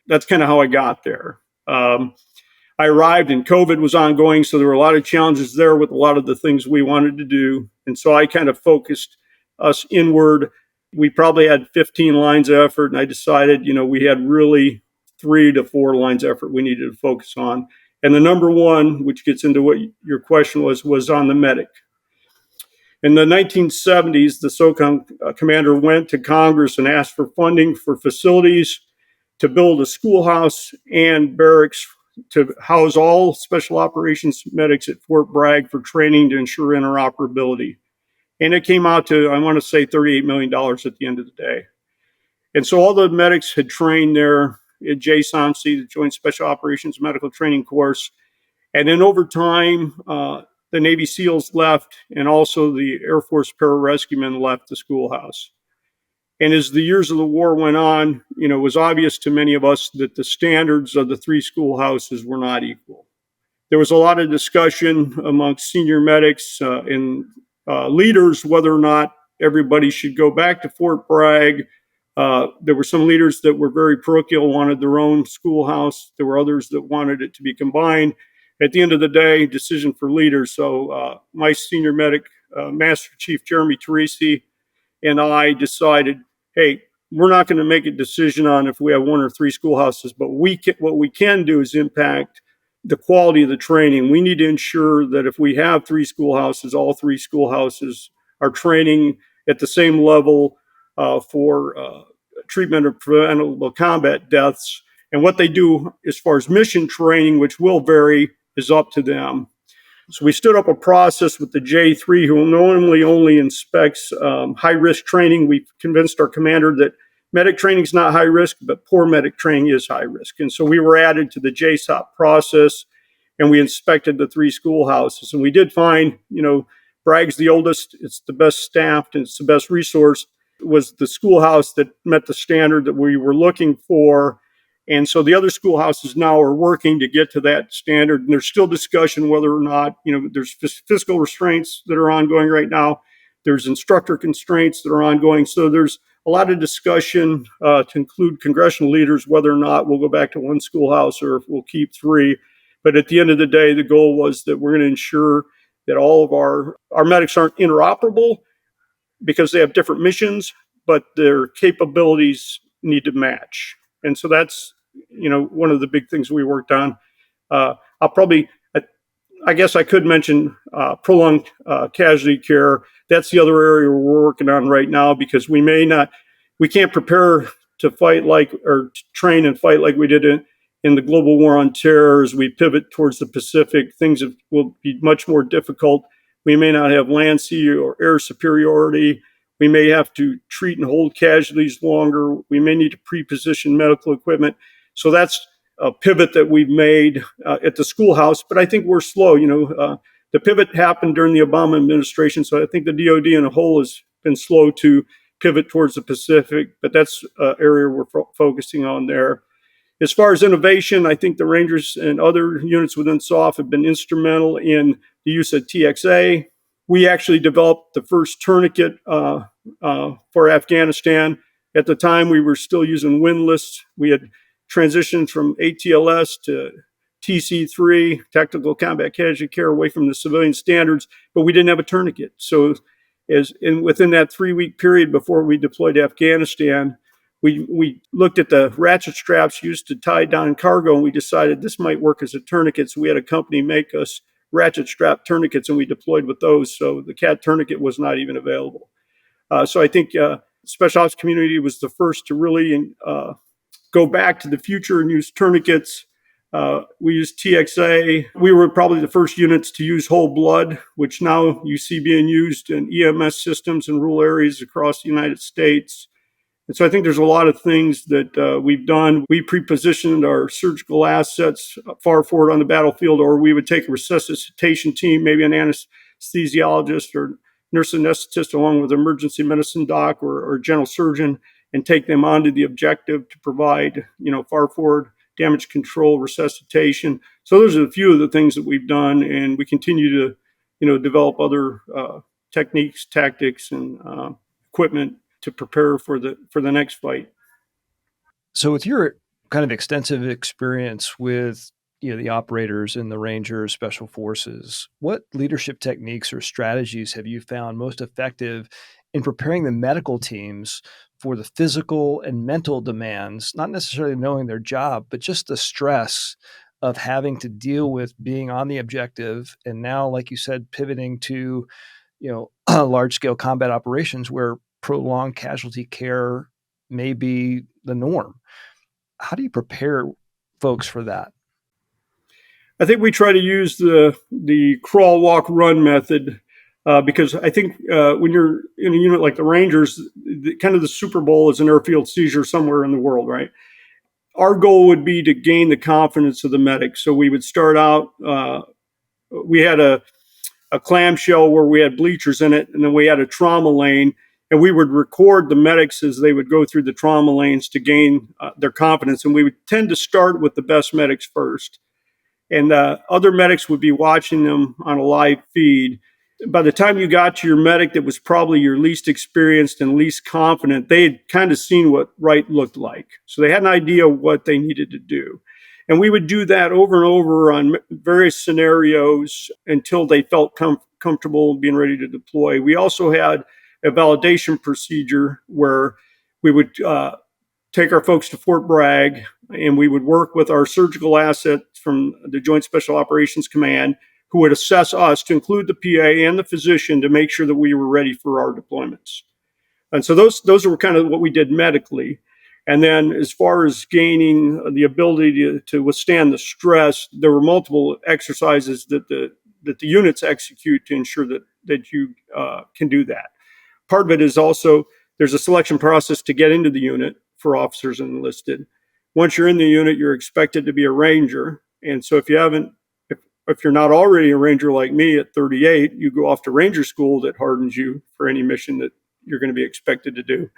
That's kind of how I got there. I arrived and COVID was ongoing, so there were a lot of challenges there with a lot of the things we wanted to do. And so I kind of focused us inward. We probably had 15 lines of effort, and I decided, we had really 3 to 4 lines of effort we needed to focus on. And the number one, which gets into what your question was on the medic. In the 1970s, the SOCOM commander went to Congress and asked for funding for facilities to build a schoolhouse and barracks to house all special operations medics at Fort Bragg for training to ensure interoperability. And it came out to, I want to say, $38 million at the end of the day. And so all the medics had trained there at JSOMC, the Joint Special Operations Medical Training Course. And then over time, the Navy SEALs left, and also the Air Force pararescuemen left the schoolhouse. And as the years of the war went on, it was obvious to many of us that the standards of the 3 schoolhouses were not equal. There was a lot of discussion amongst senior medics and leaders whether or not everybody should go back to Fort Bragg. There were some leaders that were very parochial, wanted their own schoolhouse. There were others that wanted it to be combined. At the end of the day, decision for leaders. So my senior medic, Master Chief Jeremy Teresi, and I decided, hey, we're not going to make a decision on if we have 1 or 3 schoolhouses, but what we can do is impact the quality of the training. We need to ensure that if we have 3 schoolhouses, all 3 schoolhouses are training at the same level for treatment of preventable combat deaths. And what they do as far as mission training, which will vary, is up to them. So we stood up a process with the J3, who normally only inspects high-risk training. We convinced our commander that medic training is not high risk, but poor medic training is high risk. And so we were added to the JSOP process, and we inspected the 3 schoolhouses. And we did find, Bragg's the oldest, it's the best staffed, and it's the best resourced. It was the schoolhouse that met the standard that we were looking for. And so the other schoolhouses now are working to get to that standard. And there's still discussion whether or not, there's fiscal restraints that are ongoing right now. There's instructor constraints that are ongoing. So there's a lot of discussion to include congressional leaders whether or not we'll go back to 1 schoolhouse or if we'll keep 3. But at the end of the day, the goal was that we're going to ensure that all of our medics aren't interoperable because they have different missions, but their capabilities need to match. And so that's, one of the big things we worked on. I guess I could mention prolonged casualty care. That's the other area we're working on right now because we can't prepare to fight or train and fight like we did in the global war on terror. As we pivot towards the Pacific, things will be much more difficult. We may not have land, sea, or air superiority. We may have to treat and hold casualties longer. We may need to pre-position medical equipment. So that's a pivot that we've made at the schoolhouse. But I think we're slow. The pivot happened during the Obama administration. So I think the DOD in a whole has been slow to pivot towards the Pacific. But that's an area we're focusing on there. As far as innovation, I think the Rangers and other units within SOF have been instrumental in the use of TXA. We actually developed the first tourniquet for Afghanistan. At the time, we were still using windlass. We had transitioned from ATLS to TC3, Tactical Combat Casualty Care, away from the civilian standards, but we didn't have a tourniquet. So within that 3-week period before we deployed to Afghanistan, we looked at the ratchet straps used to tie down cargo, and we decided this might work as a tourniquet. So we had a company make us ratchet strap tourniquets, and we deployed with those. So the CAT tourniquet was not even available. So I think Special Ops community was the first to really go back to the future and use tourniquets. We used TXA. We were probably the first units to use whole blood, which now you see being used in EMS systems in rural areas across the United States. And so I think there's a lot of things that we've done. We pre-positioned our surgical assets far forward on the battlefield, or we would take a resuscitation team, maybe an anesthesiologist or nurse anesthetist along with an emergency medicine doc or general surgeon, and take them onto the objective to provide, far forward damage control, resuscitation. So those are a few of the things that we've done, and we continue to, develop other techniques, tactics, and equipment to prepare for the next fight. So with your kind of extensive experience with the operators and the Rangers, Special Forces, what leadership techniques or strategies have you found most effective in preparing the medical teams for the physical and mental demands, not necessarily knowing their job, but just the stress of having to deal with being on the objective and now, like you said, pivoting to large scale combat operations where prolonged casualty care may be the norm? How do you prepare folks for that? I think we try to use the crawl, walk, run method because I think when you're in a unit like the Rangers, kind of the Super Bowl is an airfield seizure somewhere in the world, right? Our goal would be to gain the confidence of the medic. So we would start out, we had a clamshell where we had bleachers in it, and then we had a trauma lane, and we would record the medics as they would go through the trauma lanes to gain their confidence. And we would tend to start with the best medics first. And other medics would be watching them on a live feed. By the time you got to your medic that was probably your least experienced and least confident, they had kind of seen what right looked like. So they had an idea what they needed to do. And we would do that over and over on various scenarios until they felt comfortable being ready to deploy. We also had a validation procedure where we would take our folks to Fort Bragg, and we would work with our surgical asset from the Joint Special Operations Command, who would assess us to include the PA and the physician to make sure that we were ready for our deployments. And so those were kind of what we did medically. And then as far as gaining the ability to withstand the stress, there were multiple exercises that the units execute to ensure that you can do that. Part of it is also there's a selection process to get into the unit for officers enlisted. Once you're in the unit, you're expected to be a Ranger. And so if you're not already a Ranger like me at 38, you go off to Ranger school that hardens you for any mission that you're going to be expected to do.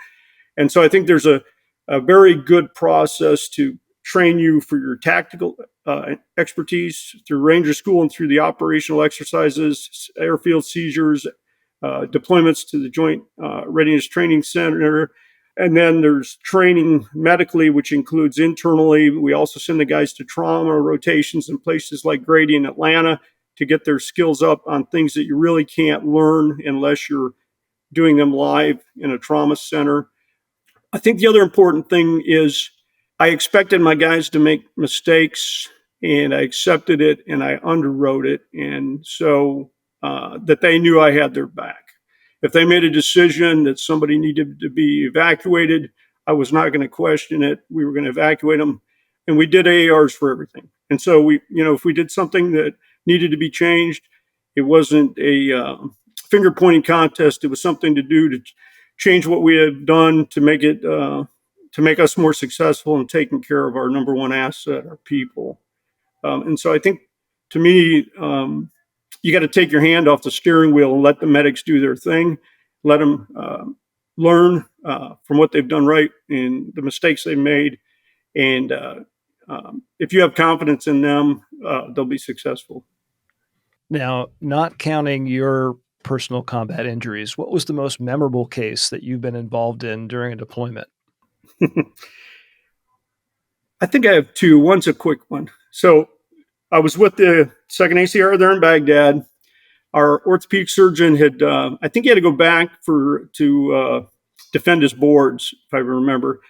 And so I think there's a very good process to train you for your tactical expertise through Ranger school and through the operational exercises, airfield seizures, deployments to the Joint Readiness Training Center. And then there's training medically, which includes internally. We also send the guys to trauma rotations in places like Grady and Atlanta to get their skills up on things that you really can't learn unless you're doing them live in a trauma center. I think the other important thing is I expected my guys to make mistakes, and I accepted it and I underwrote it. And so that they knew I had their back. If they made a decision that somebody needed to be evacuated, I was not going to question it. We were going to evacuate them, and we did AARs for everything. And so if we did something that needed to be changed, it wasn't a finger pointing contest. It was something to do to change what we had done to make it to make us more successful in taking care of our number one asset, our people. And so I think, to me, you got to take your hand off the steering wheel and let the medics do their thing. Let them learn from what they've done right and the mistakes they made. And if you have confidence in them, they'll be successful. Now, not counting your personal combat injuries, what was the most memorable case that you've been involved in during a deployment? I think I have two. One's a quick one. So I was with the 2nd ACR there in Baghdad. Our orthopedic surgeon had, I think he had to go back to defend his boards, if I remember.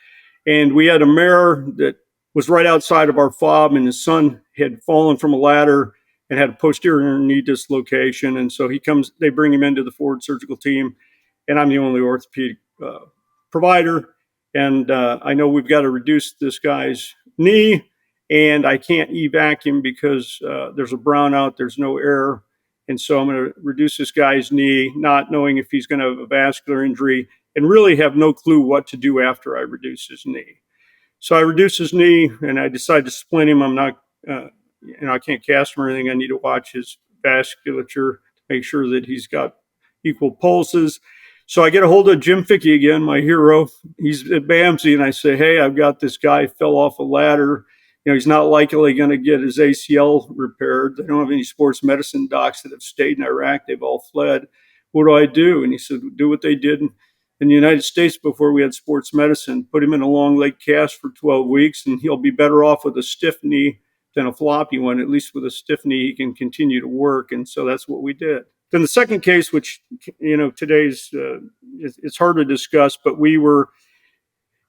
And we had a mare that was right outside of our fob, and his son had fallen from a ladder and had a posterior knee dislocation. And so they bring him into the forward surgical team, and I'm the only orthopedic provider. And I know we've got to reduce this guy's knee, and I can't evac him because there's a brownout, there's no air. And so I'm going to reduce this guy's knee, not knowing if he's going to have a vascular injury, and really have no clue what to do after I reduce his knee. So I reduce his knee, and I decide to splint him. I'm not, I can't cast him or anything. I need to watch his vasculature to make sure that he's got equal pulses. So I get a hold of Jim Fickey again, my hero. He's at BAMSI, and I say, hey, I've got this guy fell off a ladder. He's not likely going to get his ACL repaired. They don't have any sports medicine docs that have stayed in Iraq. They've all fled. What do I do? And he said, do what they did in the United States before we had sports medicine. Put him in a long leg cast for 12 weeks, and he'll be better off with a stiff knee than a floppy one. At least with a stiff knee, he can continue to work. And so that's what we did. Then the second case, which, today's, it's hard to discuss, but we were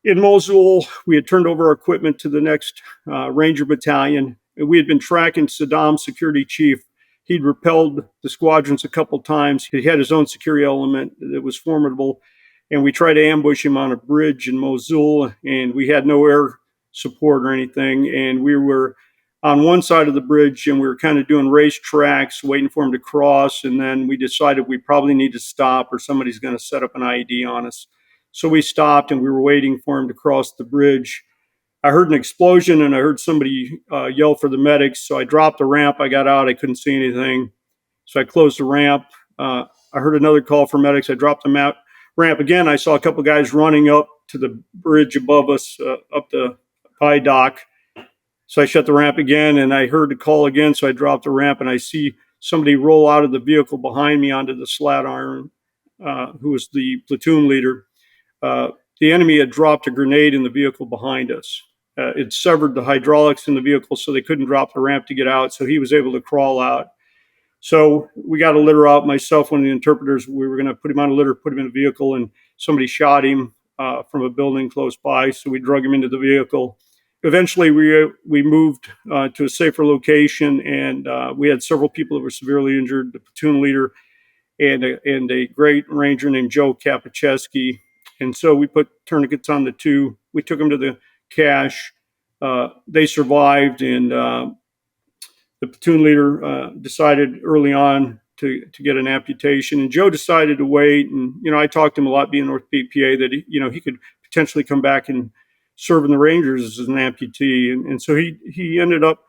in Mosul. We had turned over our equipment to the next Ranger Battalion. And we had been tracking Saddam's security chief. He'd repelled the squadrons a couple times. He had his own security element that was formidable. And we tried to ambush him on a bridge in Mosul, and we had no air support or anything. And we were on one side of the bridge, and we were kind of doing race tracks, waiting for him to cross. And then we decided we probably need to stop, or somebody's going to set up an IED on us. So we stopped, and we were waiting for him to cross the bridge. I heard an explosion, and I heard somebody yell for the medics. So I dropped the ramp. I got out. I couldn't see anything. So I closed the ramp. I heard another call for medics. I dropped them out. Ramp again. I saw a couple guys running up to the bridge above us, up the dock. So I shut the ramp again, and I heard the call again. So I dropped the ramp, and I see somebody roll out of the vehicle behind me onto the slat iron, who was the platoon leader. The enemy had dropped a grenade in the vehicle behind us. It severed the hydraulics in the vehicle, so they couldn't drop the ramp to get out. So he was able to crawl out. So we got a litter out. Myself, one of the interpreters, we were going to put him on a litter, put him in a vehicle, and somebody shot him from a building close by. So we drug him into the vehicle. Eventually, we moved to a safer location, and we had several people that were severely injured. The platoon leader and a great ranger named Joe Kapacheski. And so we put tourniquets on the two. We took them to the cache. They survived, and the platoon leader decided early on to get an amputation, and Joe decided to wait. And I talked to him a lot, being orthopedic PA, that he could potentially come back and serve in the Rangers as an amputee. And so he ended up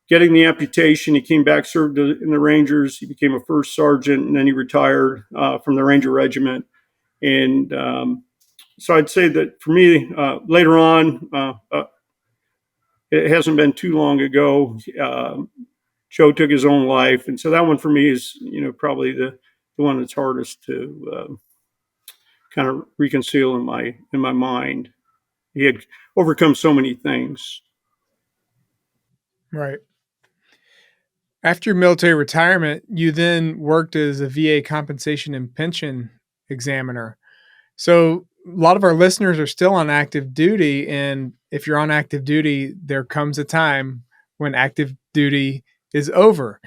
getting the amputation. He came back, served in the Rangers. He became a first sergeant, and then he retired from the Ranger Regiment. And so I'd say that for me, later on, it hasn't been too long ago, Joe took his own life. And so that one for me is, probably the one that's hardest to kind of reconcile in my mind. He had overcome so many things. Right. After your military retirement, you then worked as a VA compensation and pension examiner. So a lot of our listeners are still on active duty. And if you're on active duty, there comes a time when active duty is over.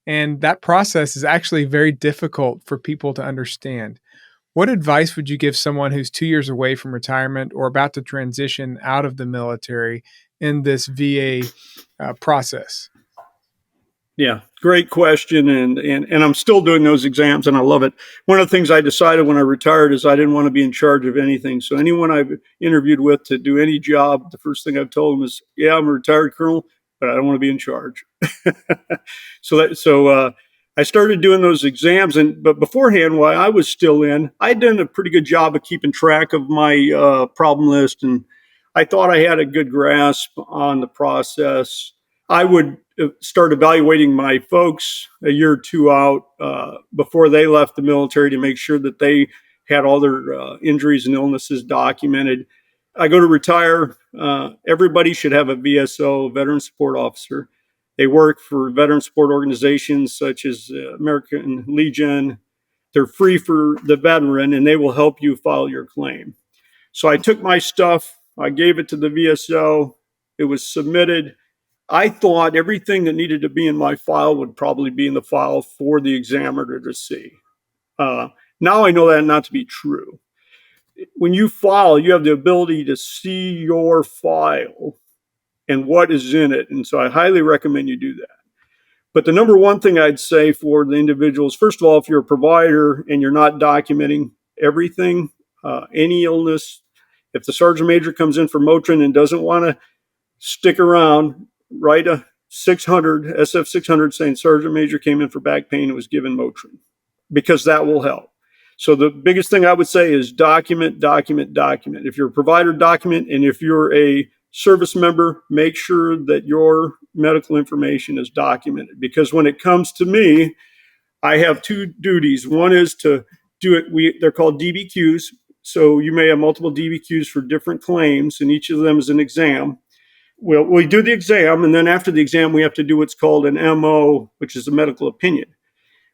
And that process is actually very difficult for people to understand. What advice would you give someone who's 2 years away from retirement or about to transition out of the military in this VA process? Yeah, great question. And I'm still doing those exams, and I love it. One of the things I decided when I retired is I didn't want to be in charge of anything. So anyone I've interviewed with to do any job, the first thing I've told them is, yeah, I'm a retired colonel, but I don't want to be in charge. So I started doing those exams. But beforehand, while I was still in, I'd done a pretty good job of keeping track of my problem list. And I thought I had a good grasp on the process. I would start evaluating my folks a year or two out before they left the military to make sure that they had all their injuries and illnesses documented. I go to retire. Everybody should have a VSO, Veteran Support Officer. They work for veteran support organizations such as American Legion. They're free for the veteran, and they will help you file your claim. So I took my stuff, I gave it to the VSO. It was submitted. I thought everything that needed to be in my file would probably be in the file for the examiner to see. Now I know that not to be true. When you file, you have the ability to see your file and what is in it. And so I highly recommend you do that. But the number one thing I'd say for the individuals, first of all, if you're a provider and you're not documenting everything, any illness, if the sergeant major comes in for Motrin and doesn't want to stick around, write a 600, SF 600 saying sergeant major came in for back pain and was given Motrin, because that will help. So the biggest thing I would say is document, document, document. If you're a provider, document. And if you're a service member, make sure that your medical information is documented. Because when it comes to me, I have two duties. One is to do it. They're called DBQs. So you may have multiple DBQs for different claims, and each of them is an exam. Well, we do the exam, and then after the exam, we have to do what's called an MO, which is a medical opinion.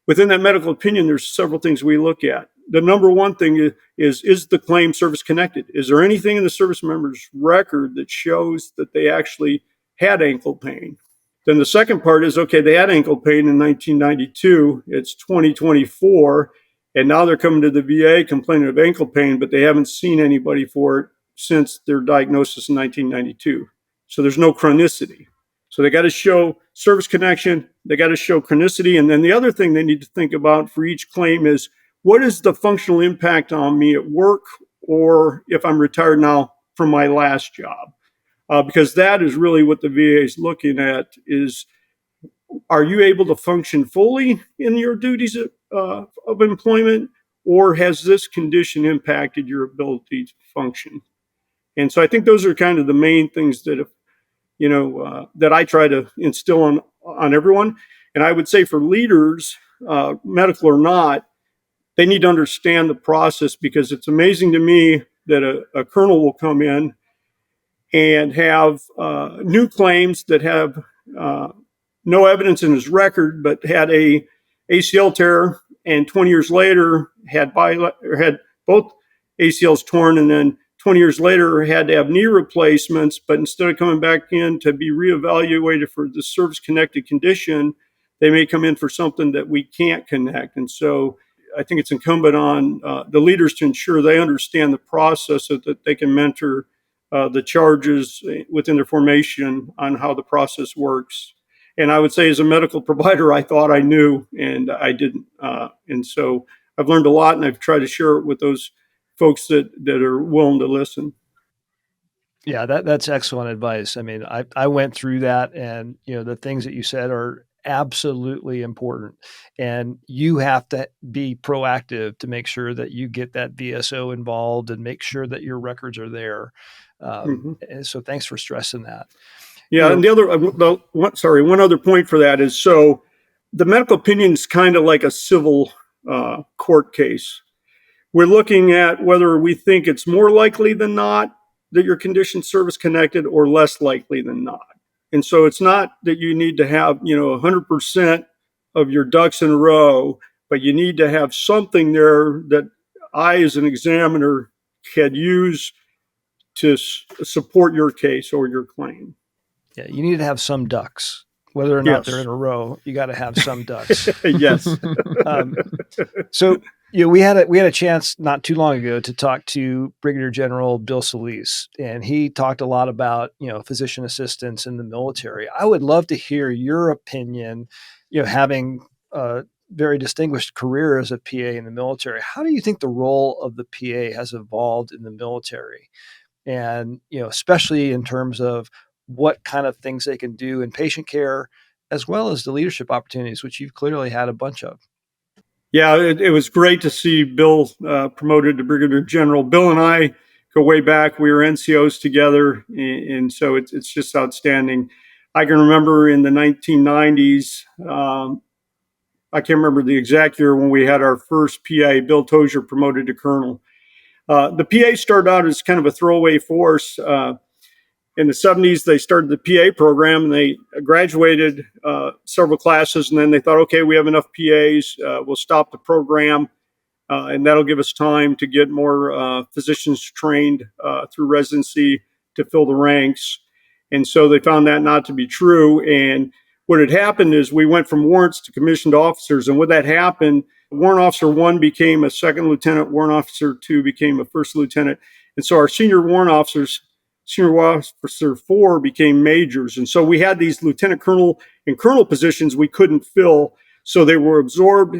Within that medical opinion, there's several things we look at. The number one thing is the claim service connected? Is there anything in the service member's record that shows that they actually had ankle pain? Then the second part is, okay, they had ankle pain in 1992. It's 2024, and now they're coming to the VA complaining of ankle pain, but they haven't seen anybody for it since their diagnosis in 1992. So there's no chronicity. So they got to show service connection. They got to show chronicity. And then the other thing they need to think about for each claim is, what is the functional impact on me at work, or if I'm retired now from my last job? Because that is really what the VA is looking at is, are you able to function fully in your duties of employment, or has this condition impacted your ability to function? And so I think those are kind of the main things that that I try to instill on everyone. And I would say for leaders, medical or not, they need to understand the process, because it's amazing to me that a colonel will come in and have new claims that have no evidence in his record, but had a ACL tear, and 20 years later had both ACLs torn, and then 20 years later had to have knee replacements, but instead of coming back in to be reevaluated for the service-connected condition, they may come in for something that we can't connect. And so I think it's incumbent on the leaders to ensure they understand the process so that they can mentor the charges within their formation on how the process works. And I would say as a medical provider, I thought I knew, and I didn't. And so I've learned a lot, and I've tried to share it with those folks that are willing to listen. Yeah, that's excellent advice. I mean, I went through that, and the things that you said are absolutely important, and you have to be proactive to make sure that you get that VSO involved and make sure that your records are there. And so thanks for stressing that. Yeah, and the other, one other point for that is, so the medical opinion is kind of like a civil court case. We're looking at whether we think it's more likely than not that your condition service connected, or less likely than not. And so it's not that you need to have 100% of your ducks in a row, but you need to have something there that I, as an examiner, can use to support your case or your claim. Yeah, you need to have some ducks, whether or not they're in a row. You got to have some ducks. Yes. So we had a chance not too long ago to talk to Brigadier General Bill Solis, and he talked a lot about physician assistants in the military. I would love to hear your opinion. Having a very distinguished career as a PA in the military, how do you think the role of the PA has evolved in the military? And especially in terms of what kind of things they can do in patient care, as well as the leadership opportunities, which you've clearly had a bunch of. Yeah, it was great to see Bill promoted to Brigadier General. Bill and I go way back. We were NCOs together, and so it's just outstanding. I can remember in the 1990s, I can't remember the exact year, when we had our first PA, Bill Tozier, promoted to colonel. The PA started out as kind of a throwaway force. In the 70s, they started the PA program, and they graduated several classes, and then they thought, okay, we have enough PAs, we'll stop the program, and that'll give us time to get more physicians trained through residency to fill the ranks. And so they found that not to be true. And what had happened is we went from warrants to commissioned officers. And when that happened, Warrant Officer 1 became a second lieutenant, Warrant Officer 2 became a first lieutenant. And so our senior Officer 4 became majors. And so we had these lieutenant colonel and colonel positions we couldn't fill. So they were absorbed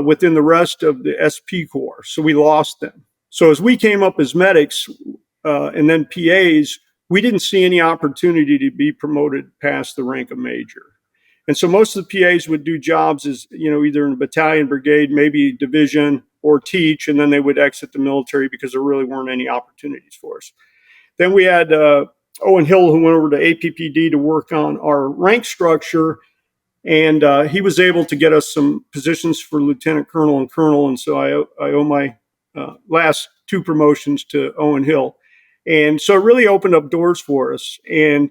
within the rest of the SP Corps. So we lost them. So as we came up as medics and then PAs, we didn't see any opportunity to be promoted past the rank of major. And so most of the PAs would do jobs as, either in a battalion, brigade, maybe division, or teach, and then they would exit the military because there really weren't any opportunities for us. Then we had Owen Hill, who went over to APPD to work on our rank structure, and he was able to get us some positions for lieutenant colonel and colonel, and so I owe my last 2 promotions to Owen Hill. And so it really opened up doors for us. And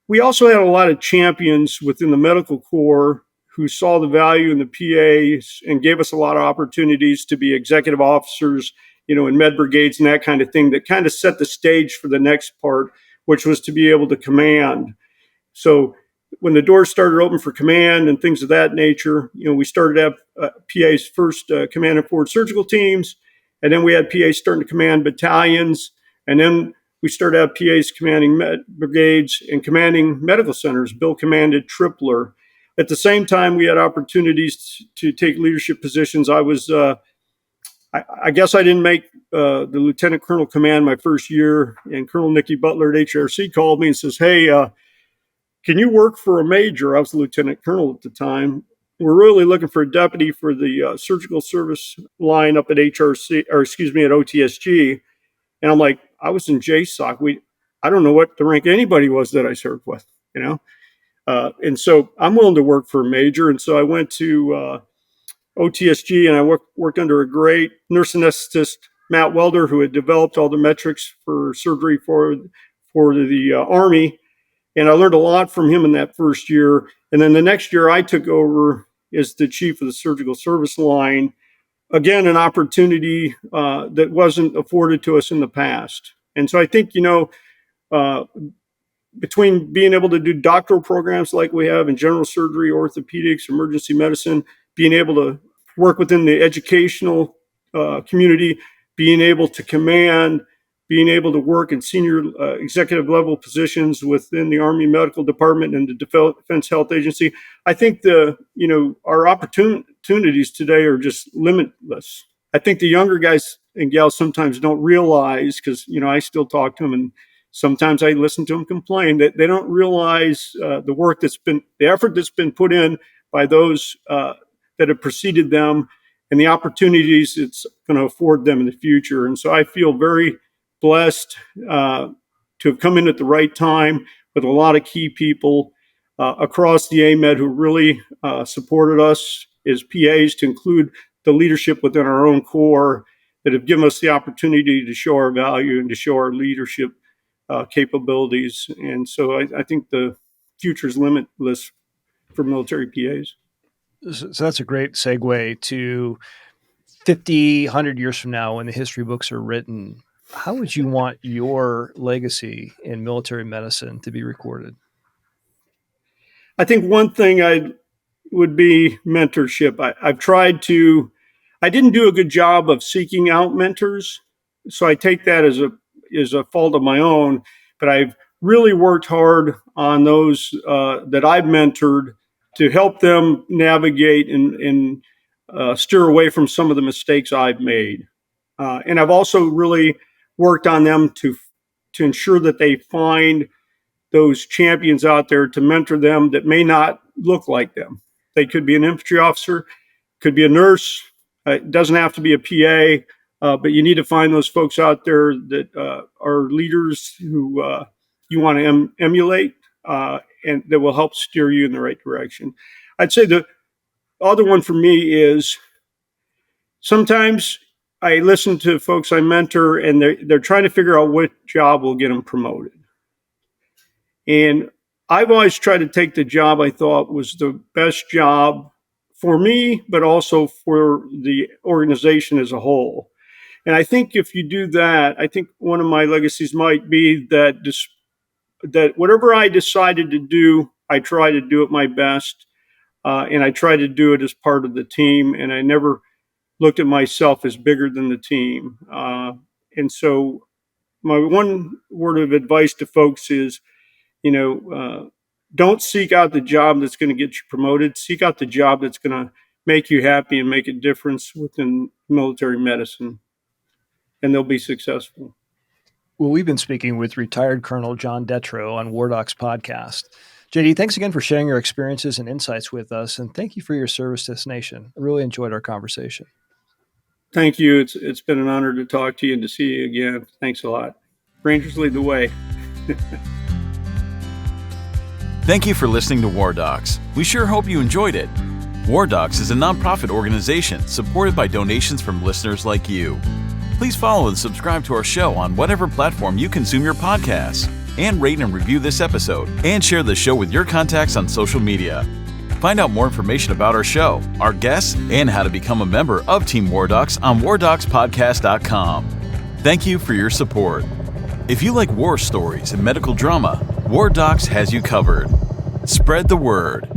we also had a lot of champions within the medical corps who saw the value in the PAs and gave us a lot of opportunities to be executive officers, in med brigades and that kind of thing, that kind of set the stage for the next part, which was to be able to command. So when the doors started open for command and things of that nature, we started to have PAs first command and forward surgical teams, and then we had PAs starting to command battalions, and then we started out PAs commanding brigades and commanding medical centers. Bill commanded Tripler. At the same time, we had opportunities to take leadership positions. I was, I guess I didn't make the lieutenant colonel command my first year, and Colonel Nicky Butler at HRC called me and says, hey, can you work for a major? I was the lieutenant colonel at the time. We're really looking for a deputy for the surgical service line up at HRC, or excuse me, at OTSG. And I'm like, I was in JSOC. I don't know what the rank anybody was that I served with, and so I'm willing to work for a major. And so I went to OTSG, and I worked under a great nurse anesthetist, Matt Welder, who had developed all the metrics for surgery for the Army. And I learned a lot from him in that first year. And then the next year I took over as the chief of the surgical service line. Again, an opportunity that wasn't afforded to us in the past. And so I think, between being able to do doctoral programs like we have in general surgery, orthopedics, emergency medicine, being able to work within the educational community, being able to command, being able to work in senior executive level positions within the Army Medical Department and the Defense Health Agency, I think our opportunities today are just limitless. I think the younger guys and gals sometimes don't realize, because I still talk to them, and sometimes I listen to them complain, that they don't realize the effort that's been put in by those that have preceded them, and the opportunities it's going to afford them in the future. And so I feel very blessed to have come in at the right time with a lot of key people across the AMED who really supported us as PAs, to include the leadership within our own corps, that have given us the opportunity to show our value and to show our leadership capabilities. And so I think the future is limitless for military PAs. So that's a great segue to 50, 100 years from now, when the history books are written. How would you want your legacy in military medicine to be recorded? I think one thing would be mentorship. I didn't do a good job of seeking out mentors, so I take that as a fault of my own, but I've really worked hard on those that I've mentored to help them navigate and steer away from some of the mistakes I've made. And I've also really worked on them to ensure that they find those champions out there to mentor them that may not look like them. They could be an infantry officer, could be a nurse. It doesn't have to be a PA, but you need to find those folks out there that are leaders who you want to emulate, and that will help steer you in the right direction. I'd say the other one for me is sometimes I listen to folks I mentor, and they're trying to figure out what job will get them promoted. And I've always tried to take the job I thought was the best job for me, but also for the organization as a whole. And I think if you do that, I think one of my legacies might be that that whatever I decided to do, I try to do it my best, and I try to do it as part of the team. And I never looked at myself as bigger than the team. And so, my one word of advice to folks is, don't seek out the job that's going to get you promoted. Seek out the job that's going to make you happy and make a difference within military medicine, and they'll be successful. Well, we've been speaking with retired Colonel John Detro on WarDocs podcast. JD, thanks again for sharing your experiences and insights with us, and thank you for your service to this nation. I really enjoyed our conversation. Thank you. It's been an honor to talk to you and to see you again. Thanks a lot. Rangers lead the way. Thank you for listening to WarDocs. We sure hope you enjoyed it. WarDocs is a nonprofit organization supported by donations from listeners like you. Please follow and subscribe to our show on whatever platform you consume your podcasts, and rate and review this episode, and share the show with your contacts on social media. Find out more information about our show, our guests, and how to become a member of Team WarDocs on WarDocsPodcast.com. Thank you for your support. If you like war stories and medical drama, WarDocs has you covered. Spread the word.